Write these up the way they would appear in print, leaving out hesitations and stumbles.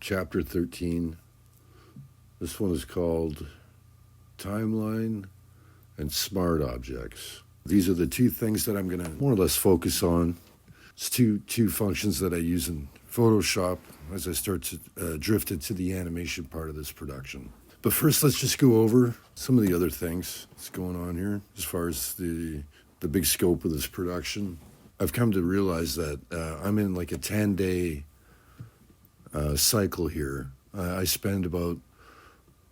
chapter 13. This one is called Timeline and Smart Objects. These are the two things that I'm going to more or less focus on. It's two functions that I use in Photoshop as I start to drift into the animation part of this production. But first, let's just go over some of the other things that's going on here as far as the big scope of this production. I've come to realize that I'm in like a 10-day cycle here. I spend about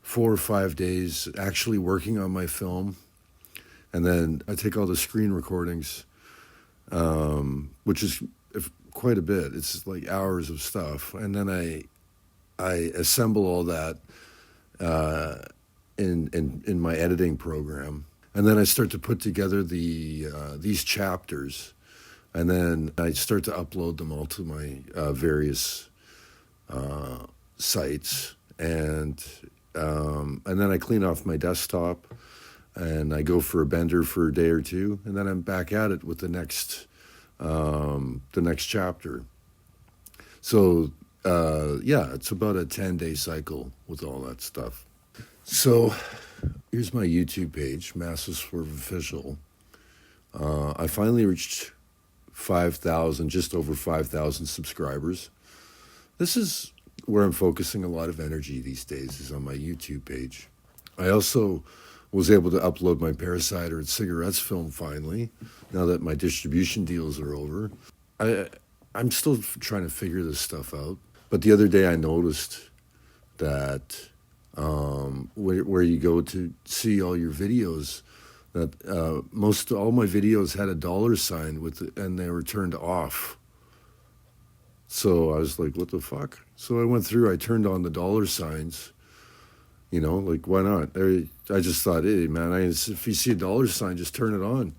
4 or 5 days actually working on my film, and then I take all the screen recordings, which is quite a bit. It's like hours of stuff, and then I assemble all that in my editing program, and then I start to put together these chapters, and then I start to upload them all to my various sites, and then I clean off my desktop, and I go for a bender for a day or two, and then I'm back at it with the next chapter. So it's about a 10-day cycle with all that stuff. So here's my YouTube page, Massive Swerve Official. I finally reached 5,000, just over 5,000 subscribers. This is where I'm focusing a lot of energy these days, is on my YouTube page. I also was able to upload my Parasiter and Cigarettes film finally, now that my distribution deals are over. I'm still trying to figure this stuff out. But the other day I noticed that where you go to see all your videos, that all my videos had a $sign and they were turned off. So I was like, what the fuck? So I went through, I turned on the $signs, like, why not? I just thought, hey, man, if you see a $sign, just turn it on.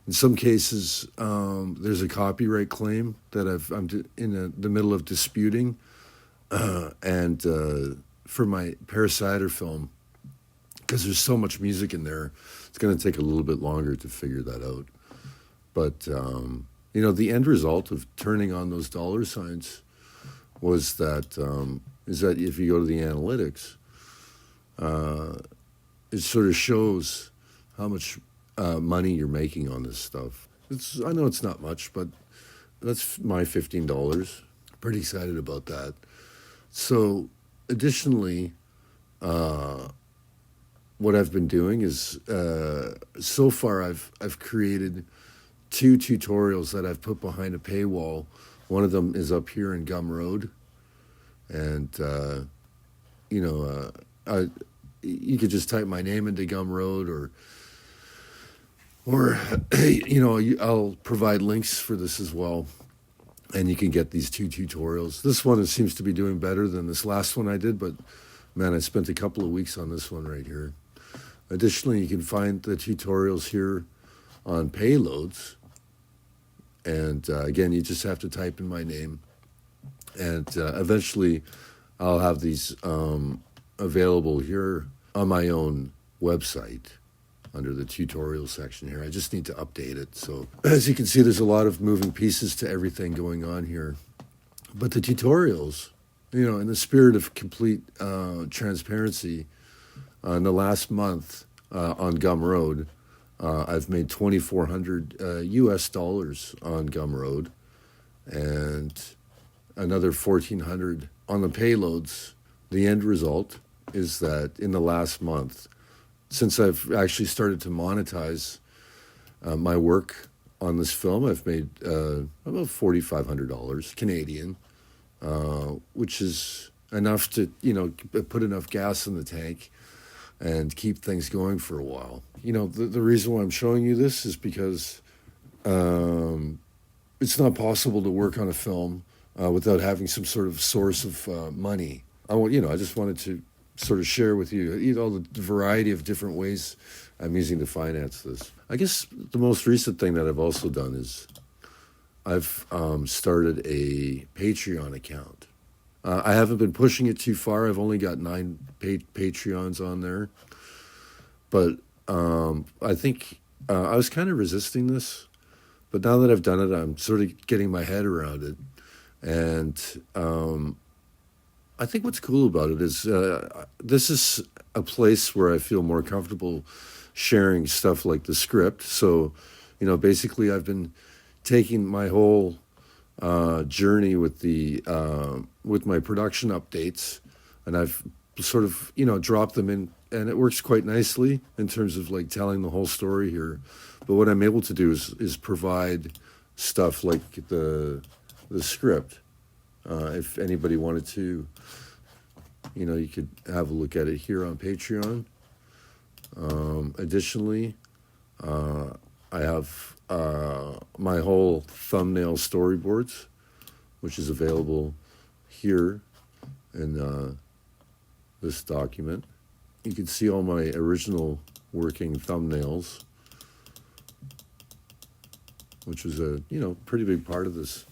In some cases, there's a copyright claim that I'm in the middle of disputing. And for my Parasiter film, because there's so much music in there, it's going to take a little bit longer to figure that out. But, the end result of turning on those $signs was that, is that if you go to the analytics, it sort of shows how much money you're making on this stuff. I know it's not much, but that's my $15. Pretty excited about that. So, additionally, what I've been doing is, so far I've created 2 tutorials that I've put behind a paywall. One of them is up here in Gumroad, and you could just type my name into Gumroad, or I'll provide links for this as well, and you can get these 2 tutorials. This one seems to be doing better than this last one I did, but man, I spent a couple of weeks on this one right here. Additionally, you can find the tutorials here on Payloads, and again, you just have to type in my name, and eventually I'll have these available here on my own website under the tutorial section here. I just need to update it. So as you can see, there's a lot of moving pieces to everything going on here. But the tutorials, in the spirit of complete transparency, in the last month on Gumroad, I've made $2,400 US on Gumroad, and another $1,400 on the Payloads. The end result is that in the last month, since I've actually started to monetize my work on this film, I've made about $4,500 Canadian, which is enough to, put enough gas in the tank and keep things going for a while. The reason why I'm showing you this is because it's not possible to work on a film without having some sort of source of money. I just wanted to sort of share with you all the variety of different ways I'm using to finance this. I guess the most recent thing that I've also done is I've started a Patreon account. I haven't been pushing it too far. I've only got 9 Patreons on there. But I think I was kind of resisting this. But now that I've done it, I'm sort of getting my head around it. And I think what's cool about it is this is a place where I feel more comfortable sharing stuff like the script. So, basically, I've been taking my whole journey with the with my production updates, and I've sort of dropped them in, and it works quite nicely in terms of like telling the whole story here. But what I'm able to do is provide stuff like the script. If anybody wanted to, you could have a look at it here on Patreon. Additionally, I have my whole thumbnail storyboards, which is available here in this document. You can see all my original working thumbnails, which was a pretty big part of this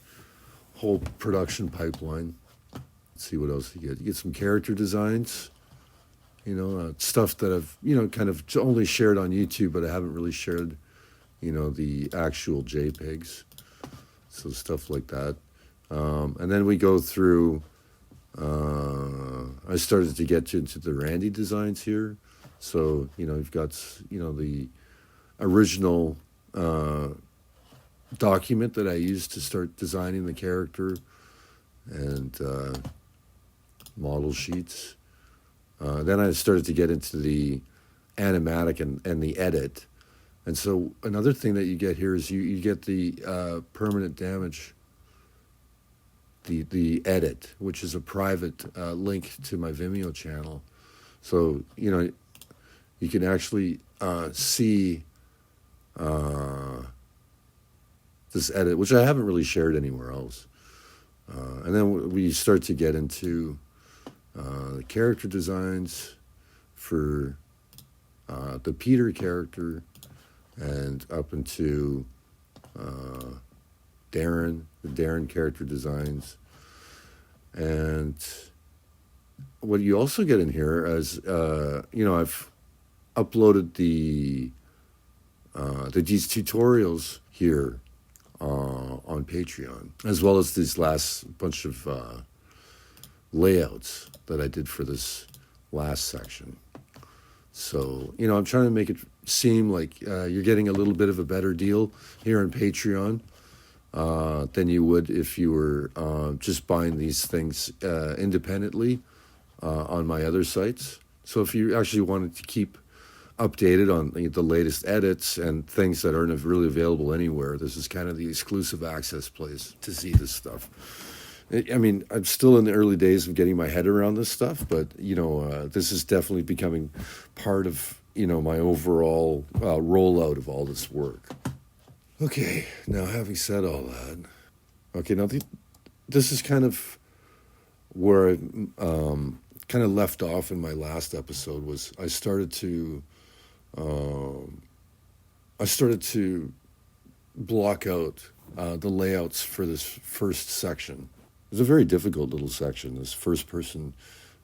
whole production pipeline. Let's see what else you get. You get some character designs, stuff that I've kind of only shared on YouTube, but I haven't really shared the actual JPEGs, so stuff like that. And then we go through, I started to get into the Randy designs here. So, you've got, the original document that I used to start designing the character, and model sheets. Then I started to get into the animatic and the edit. And so another thing that you get here is you get the permanent damage, the edit, which is a private link to my Vimeo channel. So, you can actually see this edit, which I haven't really shared anywhere else. And then we start to get into the character designs for the Peter character, and up into the Darren character designs. And what you also get in here is, I've uploaded these tutorials here on Patreon, as well as these last bunch of layouts that I did for this last section. So, I'm trying to make it seem like you're getting a little bit of a better deal here on Patreon than you would if you were just buying these things independently on my other sites. So if you actually wanted to keep updated on the latest edits and things that aren't really available anywhere, this is kind of the exclusive access place to see this stuff. I mean, I'm still in the early days of getting my head around this stuff, but, this is definitely becoming part of, my overall rollout of all this work. Okay, now having said all that, okay, now this is kind of where I kind of left off in my last episode. Was I started to block out the layouts for this first section. It was a very difficult little section, this first-person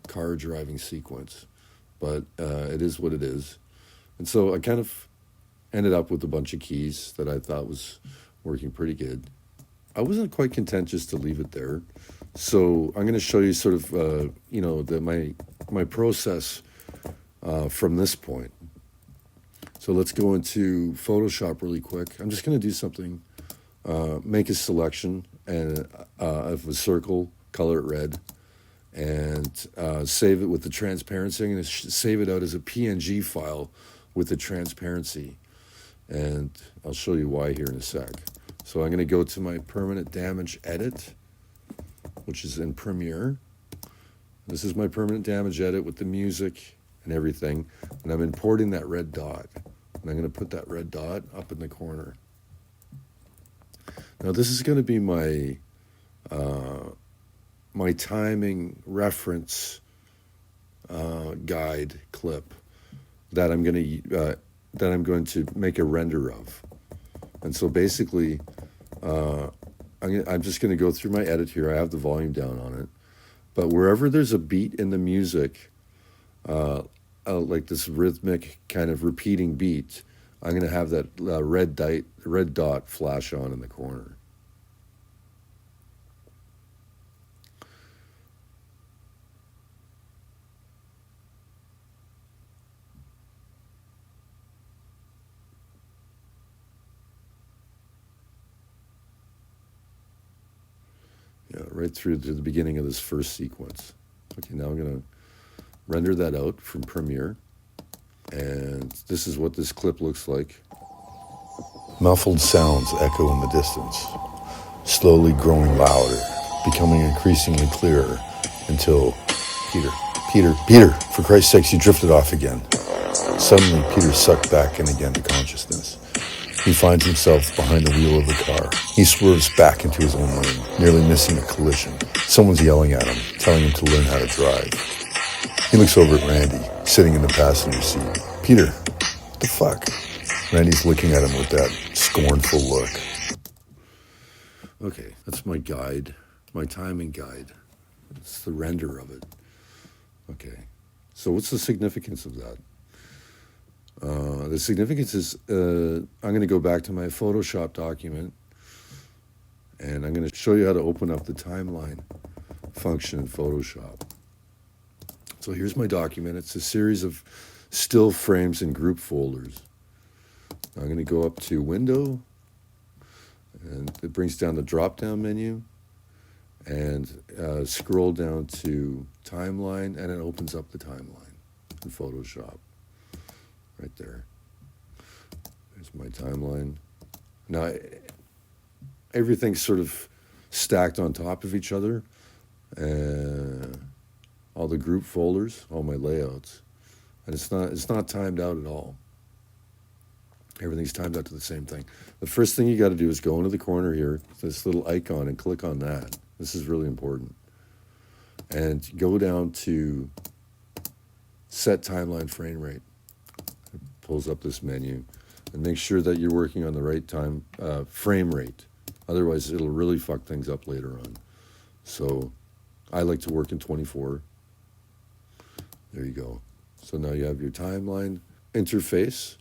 car driving sequence, but it is what it is. And so I kind of ended up with a bunch of keys that I thought was working pretty good. I wasn't quite content just to leave it there, so I'm going to show you sort of, my process from this point. So let's go into Photoshop really quick. I'm just going to do something, make a selection and of a circle, color it red, and save it with the transparency. I'm going to save it out as a PNG file with the transparency, and I'll show you why here in a sec. So I'm going to go to my permanent damage edit, which is in Premiere. This is my permanent damage edit with the music and everything, and I'm importing that red dot, and I'm going to put that red dot up in the corner. Now this is going to be my my timing reference guide clip that I'm going to make a render of. And so basically, I'm just going to go through my edit here. I have the volume down on it, but wherever there's a beat in the music, like this rhythmic kind of repeating beat, I'm going to have that red dot flash on in the corner. right through to the beginning of this first sequence. Okay, now I'm going to render that out from Premiere. And this is what this clip looks like. Muffled sounds echo in the distance, slowly growing louder, becoming increasingly clearer until Peter, for Christ's sakes, you drifted off again. Suddenly, Peter's sucked back in again to consciousness. He finds himself behind the wheel of the car. He swerves back into his own lane, nearly missing a collision. Someone's yelling at him, telling him to learn how to drive. He looks over at Randy, sitting in the passenger seat. Peter, what the fuck? Randy's looking at him with that scornful look. Okay, that's my guide, my timing guide. It's the render of it. Okay, so what's the significance of that? The significance is I'm going to go back to my Photoshop document, and I'm going to show you how to open up the timeline function in Photoshop. So here's my document. It's a series of still frames in group folders. I'm going to go up to Window, and it brings down the drop-down menu, and scroll down to Timeline, and it opens up the timeline in Photoshop. Right there. There's my timeline. Now, everything's sort of stacked on top of each other. All the group folders, all my layouts. And it's not timed out at all. Everything's timed out to the same thing. The first thing you got to do is go into the corner here, this little icon, and click on that. This is really important. And go down to Set Timeline Frame Rate. It pulls up this menu. And make sure that you're working on the right frame rate. Otherwise, it'll really fuck things up later on. So I like to work in 24. There you go. So now you have your timeline interface.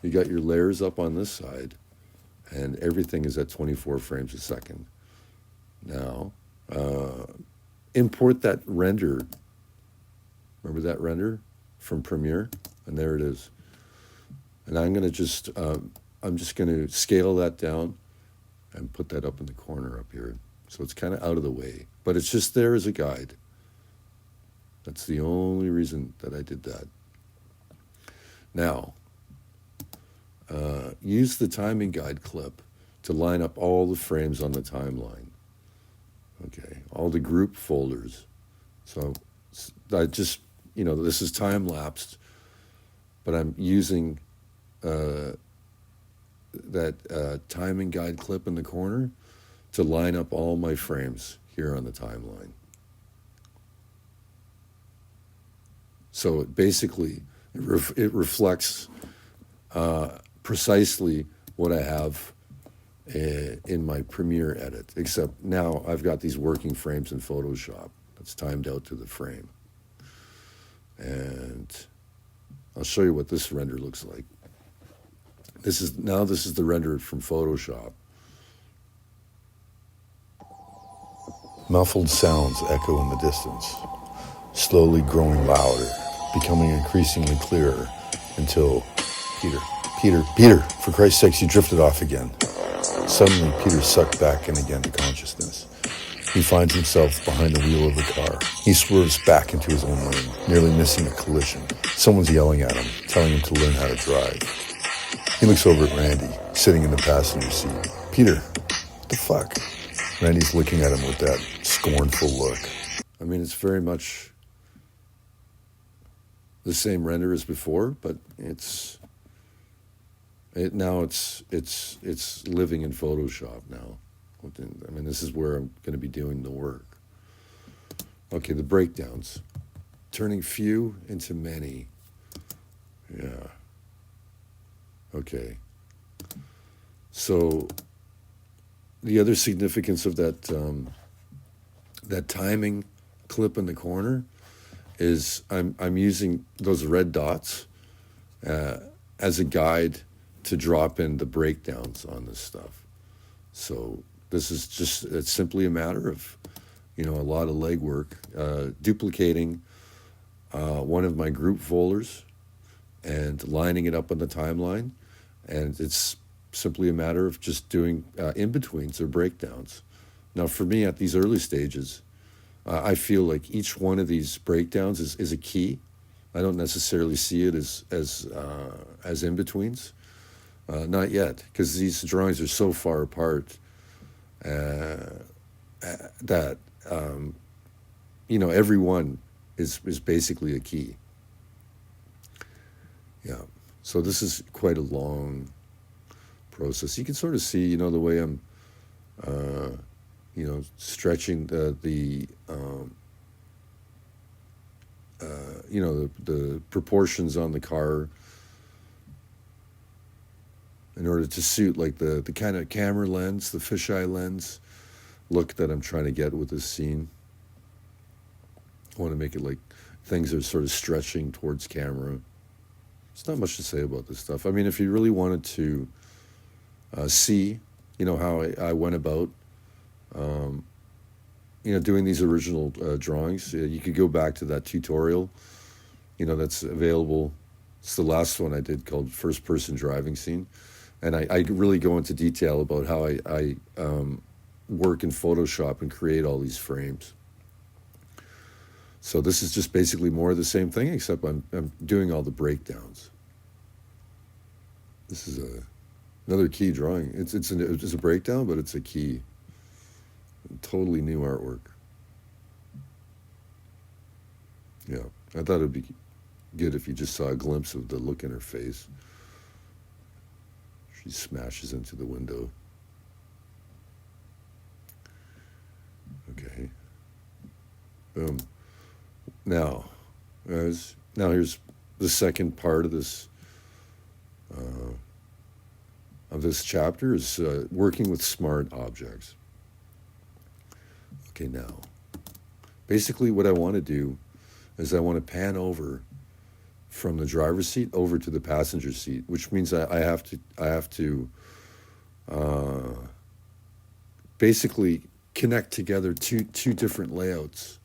You got your layers up on this side, and everything is at 24 frames a second. Now, import that render. Remember that render from Premiere? And there it is. And I'm just going to scale that down and put that up in the corner up here. So it's kind of out of the way, but it's just there as a guide. That's the only reason that I did that. Now, use the timing guide clip to line up all the frames on the timeline. Okay, all the group folders. So I just, this is time-lapsed, but I'm using that timing guide clip in the corner to line up all my frames here on the timeline. So basically, it reflects precisely what I have in my Premiere edit, except now I've got these working frames in Photoshop. It's timed out to the frame. And I'll show you what this render looks like. This is the render from Photoshop. Muffled sounds echo in the distance, slowly growing louder, becoming increasingly clearer until Peter, for Christ's sakes, you drifted off again. Suddenly, Peter's sucked back in again to consciousness. He finds himself behind the wheel of the car. He swerves back into his own lane, nearly missing a collision. Someone's yelling at him, telling him to learn how to drive. He looks over at Randy, sitting in the passenger seat. Peter, what the fuck? Randy's looking at him with that scornful look. I mean, it's very much the same render as before, but it's living in Photoshop now. I mean, this is where I'm going to be doing the work. Okay, the breakdowns. Turning few into many. Yeah. Okay. So the other significance of that that timing clip in the corner is I'm using those red dots as a guide to drop in the breakdowns on this stuff. So this is it's simply a matter of, a lot of legwork, duplicating one of my group folders and lining it up on the timeline. And it's simply a matter of just doing in-betweens or breakdowns Now, for me, at these early stages, I feel like each one of these breakdowns is a key. I don't necessarily see it as in betweens, not yet, because these drawings are so far apart that every one is basically a key. Yeah. So this is quite a long process. You can sort of see, the way I'm, stretching the proportions on the car in order to suit like the kind of camera lens, the fisheye lens look that I'm trying to get with this scene. I want to make it like things are sort of stretching towards camera. There's not much to say about this stuff. I mean, if you really wanted to see, how I went about, doing these original drawings, you could go back to that tutorial, that's available. It's the last one I did called First Person Driving Scene. And I really go into detail about how I work in Photoshop and create all these frames. So this is just basically more of the same thing, except I'm doing all the breakdowns. This is another key drawing. It's a breakdown, but it's a key. Totally new artwork. Yeah, I thought it'd be good if you just saw a glimpse of the look in her face. She smashes into the window. Okay. Boom. Now here's the second part of this chapter is working with smart objects. Okay, now, basically what I want to do is I want to pan over from the driver's seat over to the passenger seat, which means I have to basically connect together two different layouts.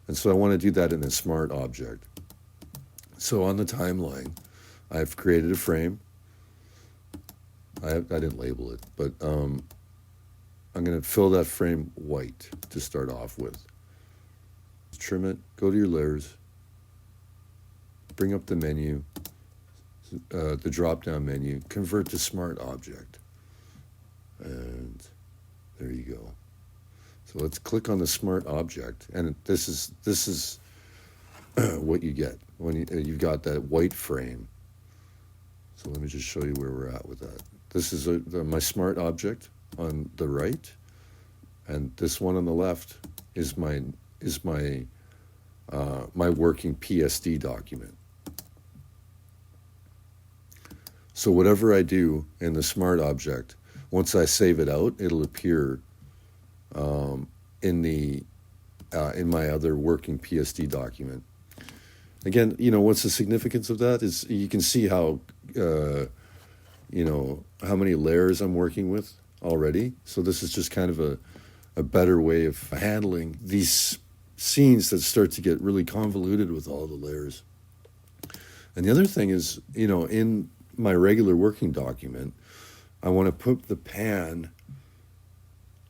And so I want to do that in a smart object. So on the timeline, I've created a frame. I didn't label it, but I'm going to fill that frame white to start off with. Trim it, go to your layers, bring up the menu, the drop-down menu, convert to smart object. And there you go. So let's click on the smart object, and this is what you get when you've got that white frame. So let me just show you where we're at with that. This is my smart object on the right, and this one on the left is my working PSD document. So whatever I do in the smart object, once I save it out, it'll appear in my other working PSD document. Again, what's the significance of that is you can see how how many layers I'm working with already. So this is just kind of a better way of handling these scenes that start to get really convoluted with all the layers. And the other thing is, in my regular working document, I want to put the pan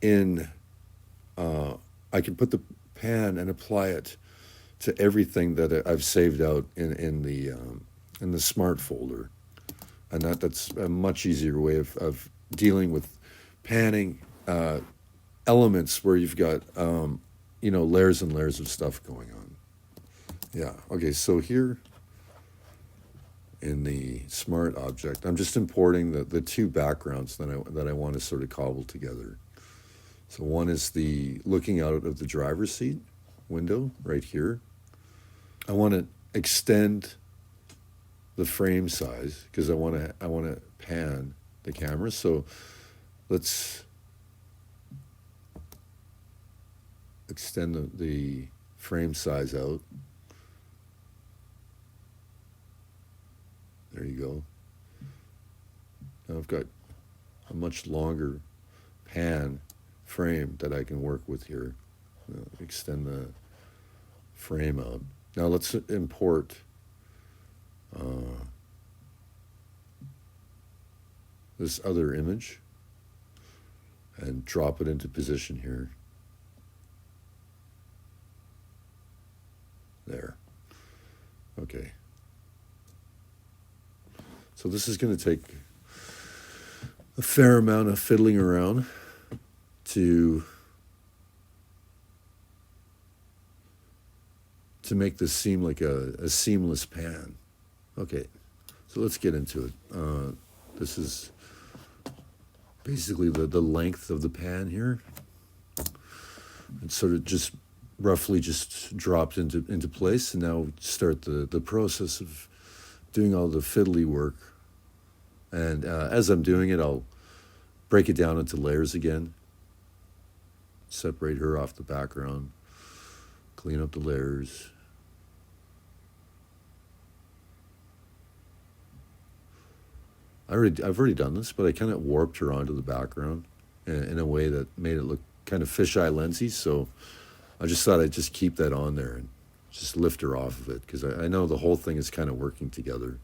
in, I can put the pan and apply it to everything that I've saved out in the smart folder. And that's a much easier way of dealing with panning elements where you've got, layers and layers of stuff going on. Yeah, okay, so here in the smart object, I'm just importing the two backgrounds that I want to sort of cobble together. So one is the looking out of the driver's seat window right here. I want to extend the frame size because I want to pan the camera. So let's extend the frame size out. There you go. Now I've got a much longer pan frame that I can work with here. Extend the frame out. Now let's import this other image and drop it into position here. There. Okay. So this is going to take a fair amount of fiddling around to make this seem like a seamless pan. Okay, so let's get into it. This is basically the length of the pan here. It sort of just roughly just dropped into place, and now start the process of doing all the fiddly work. And as I'm doing it, I'll break it down into layers again, separate her off the background, clean up the layers. I've already done this, but I kind of warped her onto the background in a way that made it look kind of fisheye lensy. So I just thought I'd just keep that on there and just lift her off of it, because I know the whole thing is kind of working together.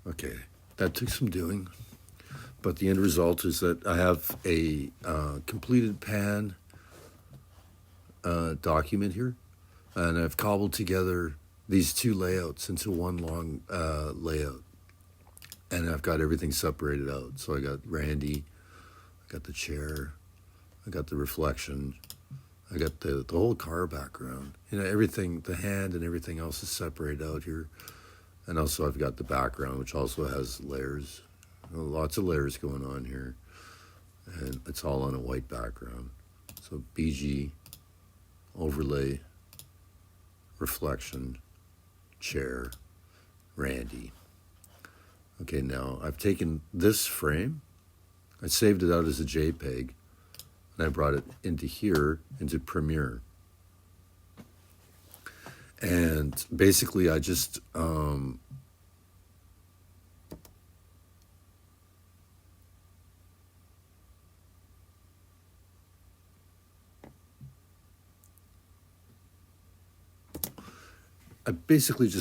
Okay, that took some doing, but the end result is that I have a completed pan document here, and I've cobbled together these two layouts into one long layout. And I've got everything separated out. So I got Randy, I got the chair, I got the reflection, I got the whole car background. You know, everything, the hand and everything else is separated out here. And also I've got the background, which also has layers. Lots of layers going on here. And it's all on a white background. So BG, overlay, reflection, chair, Randy. Okay, now I've taken this frame, I saved it out as a JPEG, and I brought it into here, into Premiere. And basically I just,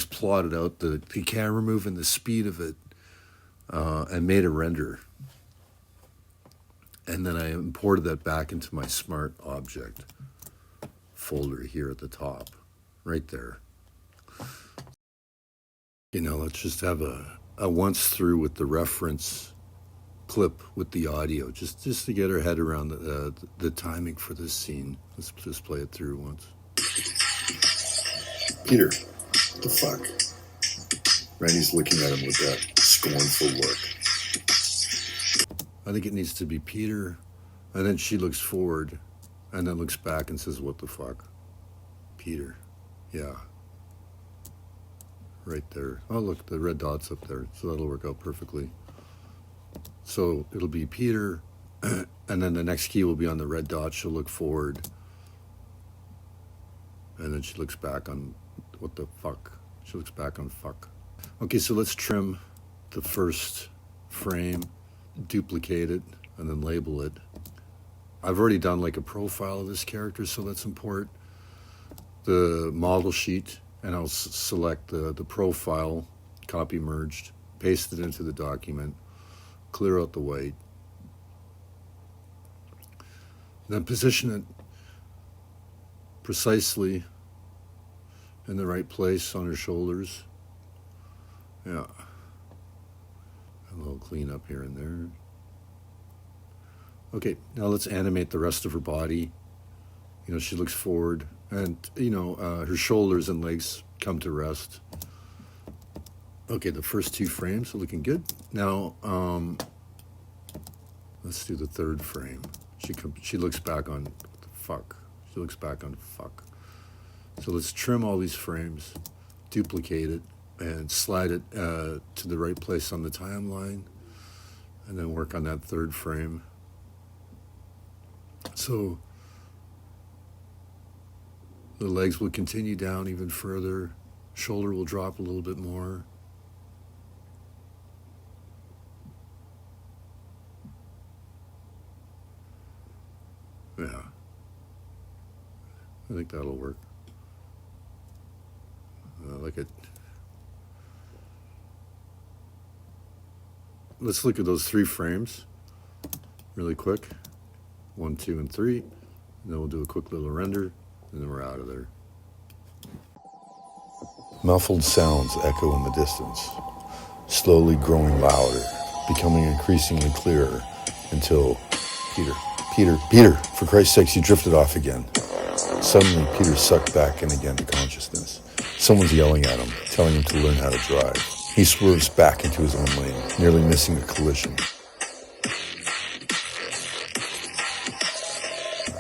plotted out the camera move and the speed of it, and made a render. And then I imported that back into my Smart Object folder here at the top, right there. You know, let's just have a once through with the reference clip with the audio, just to get our head around the timing for this scene. Let's just play it through once. Peter, what the fuck? Randy's looking at him with that scornful look. I think it needs to be Peter, and then she looks forward, and then looks back and says, what the fuck? Peter. Yeah. Right there. Oh, look, the red dot's up there, so that'll work out perfectly. So it'll be Peter, and then the next key will be on the red dot. She'll look forward, and then she looks back on what the fuck. She looks back on fuck. Okay, so let's trim the first frame, duplicate it, and then label it. I've already done like a profile of this character, so let's import the model sheet, and I'll select the profile, copy merged, paste it into the document, clear out the white, then position it precisely in the right place on her shoulders. Yeah. A little clean up here and there. Okay, now let's animate the rest of her body. You know, she looks forward, and, you know, her shoulders and legs come to rest. Okay, the first two frames are looking good. Now, let's do the third frame. She looks back on fuck. She looks back on fuck. So let's trim all these frames, duplicate it, and slide it to the right place on the timeline, and then work on that third frame. So the legs will continue down even further, shoulder will drop a little bit more. Yeah, I think that'll work. Look at. Let's look at those three frames really quick. 1, 2, and 3. And then we'll do a quick little render, and then we're out of there. Muffled sounds echo in the distance, slowly growing louder, becoming increasingly clearer, until Peter, for Christ's sakes, you drifted off again. Suddenly, Peter sucked back in again to consciousness. Someone's yelling at him, telling him to learn how to drive. He swerves back into his own lane, nearly missing a collision.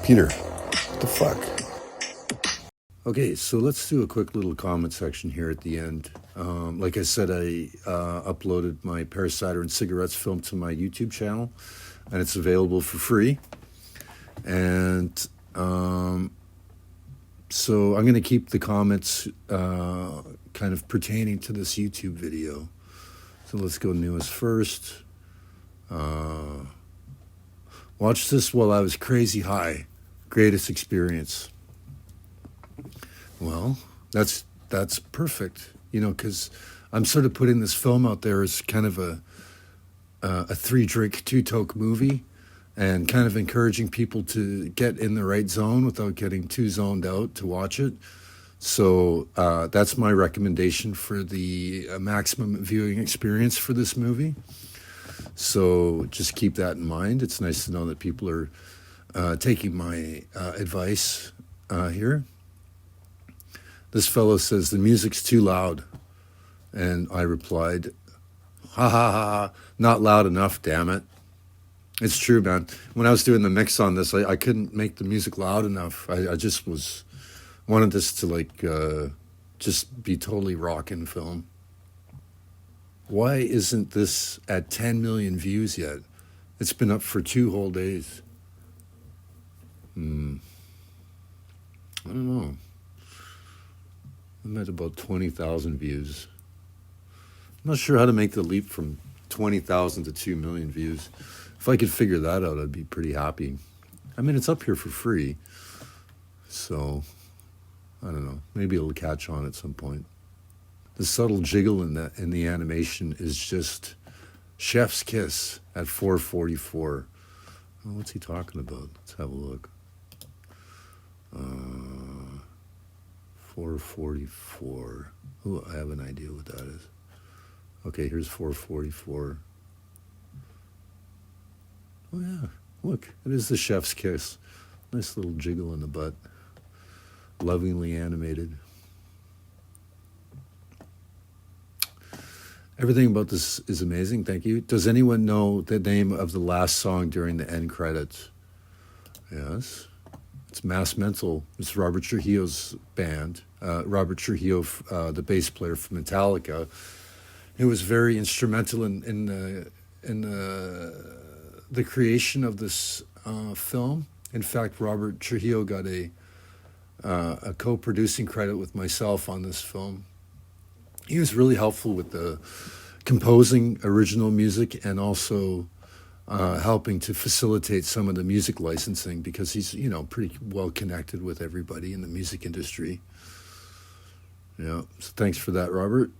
Peter, what the fuck? Okay, so let's do a quick little comment section here at the end. Like I said, I uploaded my Parasiter and Cigarettes film to my YouTube channel, and it's available for free. And so I'm going to keep the comments kind of pertaining to this YouTube video. So let's go newest first. Watched this while I was crazy high. Greatest experience. Well, that's perfect, you know, because I'm sort of putting this film out there as kind of a 3-drink, 2-toke movie, and kind of encouraging people to get in the right zone without getting too zoned out to watch it. So that's my recommendation for the maximum viewing experience for this movie. So just keep that in mind. It's nice to know that people are taking my advice here. This fellow says, the music's too loud. And I replied, ha ha ha, not loud enough, damn it. It's true, man. When I was doing the mix on this, I couldn't make the music loud enough. I just wanted this to like just be totally rockin' film. Why isn't this at 10 million views yet? It's been up for 2 whole days. I don't know. I'm at about 20,000 views. I'm not sure how to make the leap from 20,000 to 2 million views. If I could figure that out, I'd be pretty happy. I mean, it's up here for free. So, I don't know. Maybe it'll catch on at some point. The subtle jiggle in the animation is just chef's kiss at 4:44. Oh, what's he talking about? Let's have a look. 4:44. Oh, I have an idea what that is. Okay, here's 4:44. Oh yeah, look, it is the chef's kiss. Nice little jiggle in the butt. Lovingly animated. Everything about this is amazing, thank you. Does anyone know the name of the last song during the end credits? Yes. It's Mass Mental. It's Robert Trujillo's band. Robert Trujillo, the bass player for Metallica, who was very instrumental in the creation of this film. In fact, Robert Trujillo got a co-producing credit with myself on this film. He was really helpful with the composing original music and also helping to facilitate some of the music licensing because he's, you know, pretty well connected with everybody in the music industry. Yeah, so thanks for that, Robert.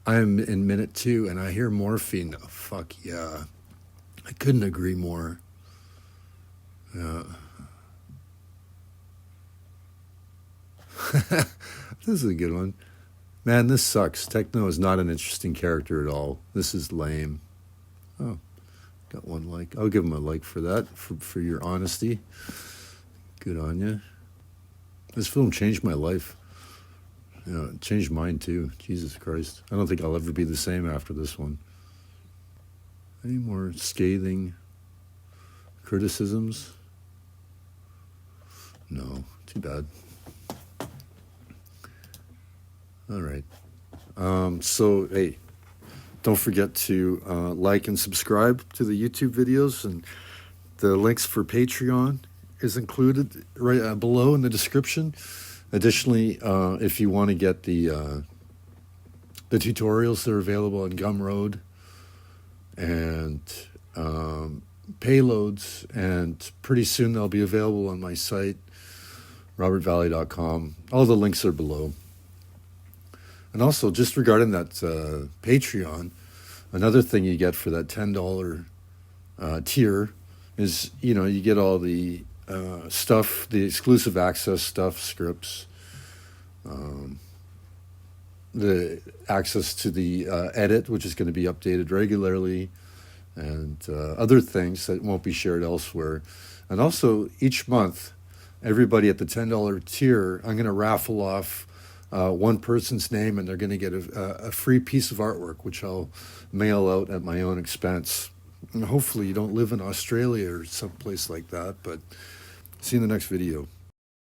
I'm in minute 2 and I hear morphine. Oh, fuck yeah. I couldn't agree more. Yeah. This is a good one. Man, this sucks. Techno is not an interesting character at all. This is lame. Oh, got 1 like. I'll give him a like for that, for your honesty. Good on you. This film changed my life. You know, it changed mine too. Jesus Christ. I don't think I'll ever be the same after this one. Any more scathing criticisms? No, too bad. All right. So, hey, don't forget to like and subscribe to the YouTube videos, and the links for Patreon is included right below in the description. Additionally, if you want to get the tutorials, they're available on Gumroad, and payloads, and pretty soon they'll be available on my site, robertvalley.com. All the links are below. And also, just regarding that Patreon, another thing you get for that $10 tier is, you know, you get all the stuff, the exclusive access stuff, scripts, the access to the edit, which is going to be updated regularly, and other things that won't be shared elsewhere. And also, each month, everybody at the $10 tier, I'm going to raffle off one person's name, and they're going to get a free piece of artwork, which I'll mail out at my own expense. And hopefully you don't live in Australia or someplace like that, but see you in the next video.